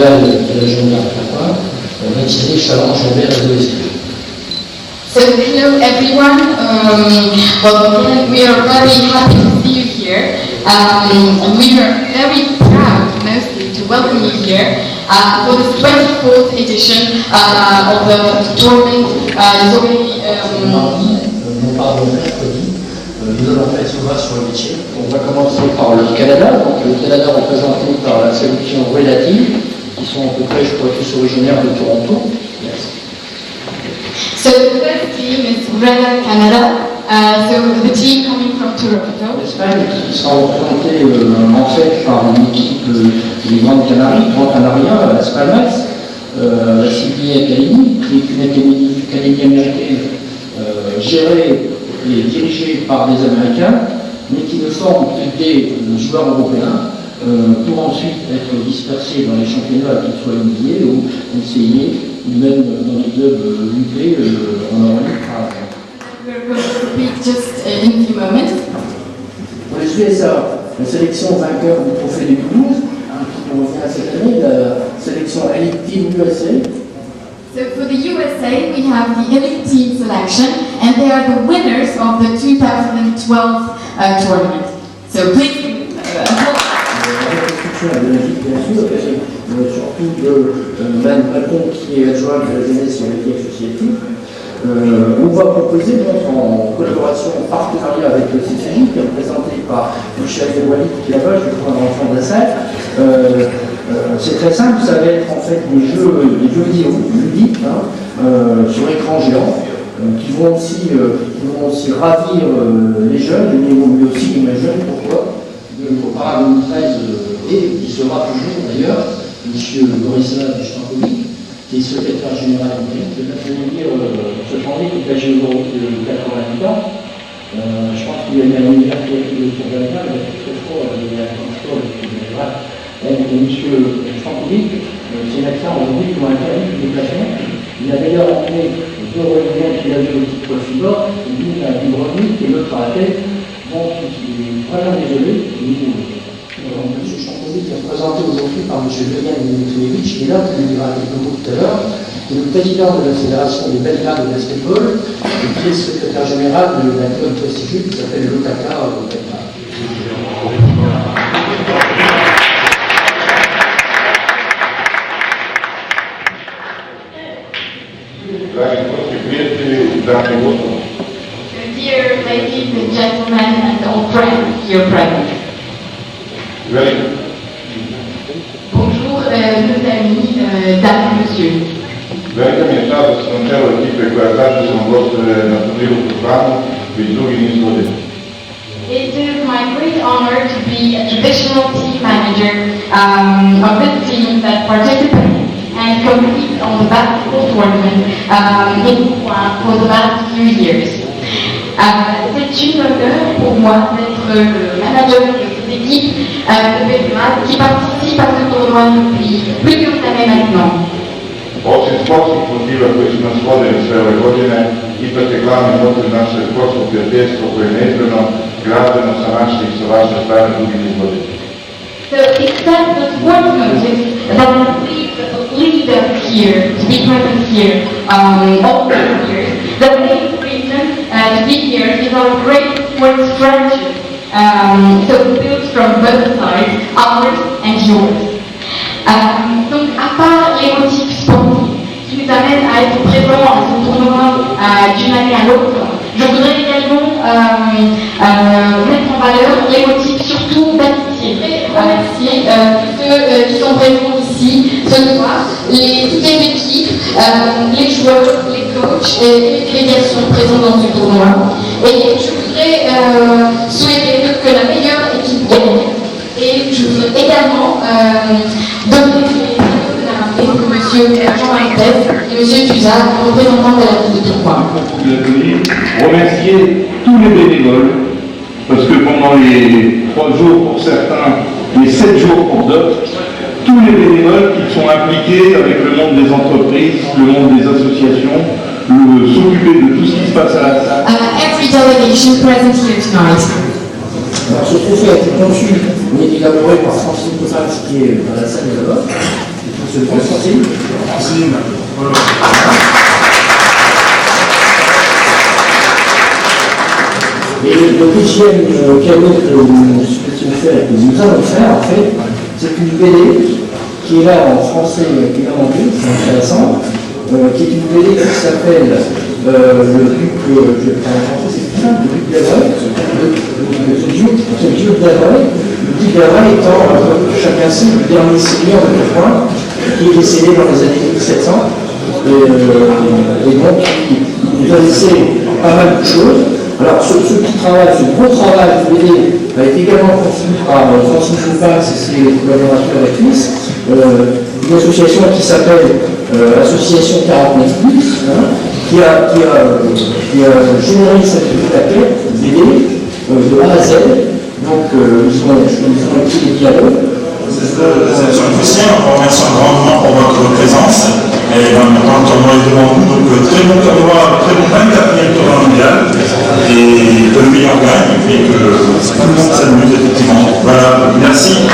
mondiale de la journée aquaquin, baptisée Challenge Envers l'adolescence. So hello everyone. Well, we are very happy to see you here. We are very proud, mostly, to welcome you here for this 24th edition of the tournament. Nous allons faire ce vote sur le métier. On va commencer par le Canada. Donc le Canada représenté par la sélection relative, qui sont à peu près, je crois, tous originaires de Toronto. Merci. So the first team is Reda Canada, so the team coming from Toronto. L'Espagne qui sera représentée en fait par une équipe des Grandes Canaries, Grand Canaria, Las Palmas, la CBA Academy, qui est une académie américaine gérée et dirigée par des Américains, mais qui ne forme que des joueurs européens pour ensuite être dispersés dans les championnats, qu'ils soient NBA ou NCAA, ou même dans les clubs UP en Euroleague par exemple. We're going to repeat just in a few moments. Pour les USA, la sélection vainqueur du trophée 2012, qui nous revient cette année, la sélection Elite Team USA. So for the USA, we have the Elite Team selection, and they are the winners of the 2012 tournament. So please de l'équipe, bien sûr, surtout de Van Bacon, qui est adjoint de la jeunesse et Media Society. On va proposer, donc, en collaboration, en partenariat avec le CCJ, qui est représenté par Michel Walid, qui est là-bas, je crois, dans le fond de la salle. C'est très simple, ça va être en fait des jeux vidéo ludiques sur écran géant qui vont aussi ravir les jeunes, mais aussi les jeunes, pourquoi au Para 2013 et qui sera toujours d'ailleurs M. Borislav Stankovic, qui est secrétaire général de la venir se former toute la géologie de 88 ans. Je pense qu'il y a eu un univers qui a été pour 20 ans, il a été très fort, il a été fort, donc M. Stankovic, c'est l'accent aujourd'hui pour un carré de déplacement. Il a d'ailleurs emmené deux religions qu'il a vu au titre Fibor, l'une à Dubrovnik et l'autre à Athènes. Donc, je suis vraiment désolé. M. Stankovic est représenté aujourd'hui par M. Dejan Dimitrievich, qui est là, qui nous dira quelques mots tout à l'heure, qui est le président de la Fédération des Belgrades de basketball, et qui est secrétaire général d'un club prestigieux qui s'appelle l'Otaka au Belgrade. dear ladies and gentlemen and all friends here present. Bonjour nos amis, dames et messieurs. Velika mi je čast da sam na čelu ekipe koja tradicionalno gostuje na turniru u Franu već drugi niz godina. It is my great honor to be a traditional team manager of this team that participates and competes on the basketball tournament in Rouen for the last few years. C'est une honneur pour moi d'être le manager de cette équipe de Belgrade qui participe à ce tournoi depuis plusieurs années maintenant. Osim sportskih motiva koji su nas vodili sve ove godine, ipak je glavni motiv naše sportsko prijateljstvo koje je neizmjerno građeno sa naše i sa vaše strane dugi niz godina. So it's that the sport motive that leads us here, to be present here all these years. The main reason to be here is our great sports friendship, so built from both sides, ours and yours. Donc à part les motifs sportifs qui nous amènent à être présents à ce tournoi d'une année à l'autre, je voudrais également mettre en valeur les motifs surtout d'amitié. Remercier tous ceux qui sont présents ici ce soir, toutes les équipes, les joueurs, les coachs et les délégations présentes dans ce tournoi. Et je voudrais souhaiter que la meilleure équipe gagne. Et je voudrais également donner les mots à M. Jean Marquez et M. Tuzard, représentants de la ville de Tourcoing. Remercier tous les bénévoles, parce que pendant les 3 jours pour certains, les 7 jours pour d'autres, tous les bénévoles qui sont impliqués avec le monde des entreprises, le monde des associations, s'occuper de tout ce qui se passe à la salle. Every delegation present here tonight. Alors, ce trophée a été conçu et élaboré par Francine Cossas, qui est dans la salle là-bas. Monsieur le Président. Et le deuxième cadeau que nous souhaitions faire et que nous allons faire, en fait, c'est une BD qui est là en français et en anglais, c'est intéressant, qui est une BD qui s'appelle le Duc, je vais parler en français, c'est ça, le Duc d'Avoy, le Duc d'Avoy, le Duc d'Avoy étant, chacun sait, le dernier seigneur de Tourcoing, qui est décédé dans les années 1700, et donc il nous a laissé pas mal de choses. Alors, ce petit travail, ce gros travail de BD a été également conçu par Francis Foupax et ses collaborateurs avec Nice, une association qui s'appelle Association 49 Plus, qui a généré cette plaquette BD de A à Z. Donc, ils ont écrit des dialogues. Monsieur le Président, en remerciant grandement pour votre présence. Et maintenant, le tournoi est devant nous, donc très bon tournoi, très bon 24e tournoi mondial, et que le meilleur gagne, et que tout le monde s'amuse effectivement. Voilà, merci.